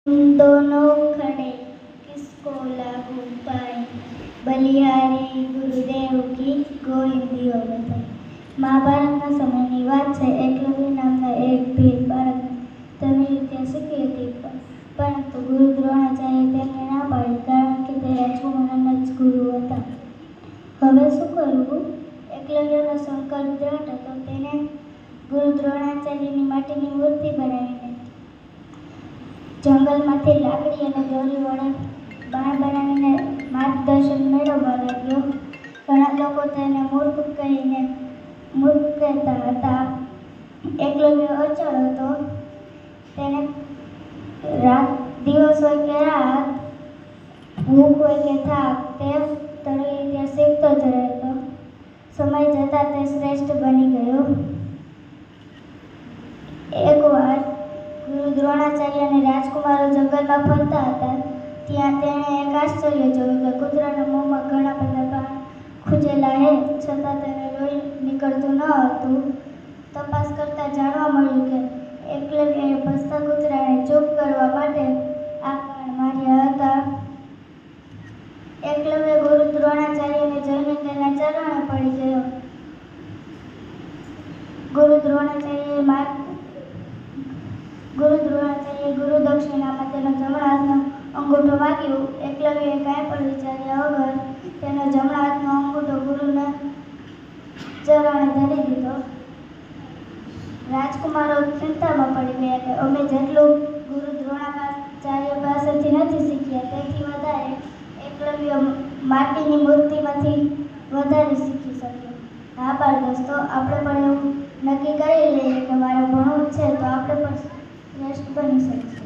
दोनों खड़े किसको लागू पाए, बलिहारी गुरुदेव की गोविंदियों बताए। મહાભારતના સમયની વાત છે. એકલવ્ય નામના એક ભીલ બાળક તેની વિદ્યા શીખી હતી, પરંતુ ગુરુ દ્રોણાચાર્ય તેમને ના પાડી, કારણ કે તે રાજકુમારના જ ગુરુ હતા. હવે શું કરવું? એકલવ્યનો સંકલ્પ દ્રઢ હતો. તેને ગુરુ દ્રોણાચાર્યની માટીની મૂર્તિ બનાવીને જંગલમાંથી લાકડી અને દોરી વડે બાણ બનાવીને માર્ગદર્શન મેળવવા લાગ્યો. ઘણા લોકો તેને મૂર્ખ કહેતા હતા. એકલવ્ય અચળ હતો. તેને દિવસ હોય કે રાત, ભૂખ હોય કે થાક, તે તરત શીખતો જ રહેતો. સમય જતાં તે શ્રેષ્ઠ બની ગયો. એકવાર ગુરુ દ્રોણાચાર્ય અને રાજકુમારો જંગલમાં ફરતા હતા. ત્યાં તેણે એક આશ્ચર્ય જોયું કે કૂતરાના મોંમાં ઘણા બધા બાણ ખૂંચેલા છે, છતાં તેને લોહી નીકળતું ન હતું. તપાસ કરતા જાણવા મળ્યું કે એકલવ્યએ ભસતા કૂતરાને ચૂપ કરવા માટે આ બાણ માર્યા હતા. એકલવ્ય ગુરુ દ્રોણાચાર્યને જોઈને તેના ચરણે પડી ગયો. ગુરુ દ્રોણાચાર્યે ગુરુ દક્ષિણામાં તેનો જમણા હાથનો અંગૂઠો માગ્યો. એકલવ્યએ કાંઈ પણ વિચાર્યા વગર તેનો જમણા હાથનો અંગૂઠો ગુરુના ચરણે ધરી દીધો. રાજકુમારો ચિંતામાં પડી ગયા કે અમે જેટલું ગુરુ દ્રોણાચાર્ય પાસેથી નથી શીખ્યા, તેથી વધારે એકલવ્ય માટીની મૂર્તિમાંથી વધારે શીખી શક્યો. હા બાળ દોસ્તો, આપણે પણ એવું નક્કી કરી લઈએ કે મારે ભણવું છે તો આપણે પણ શ્રેષ્ઠ બની શકીએ.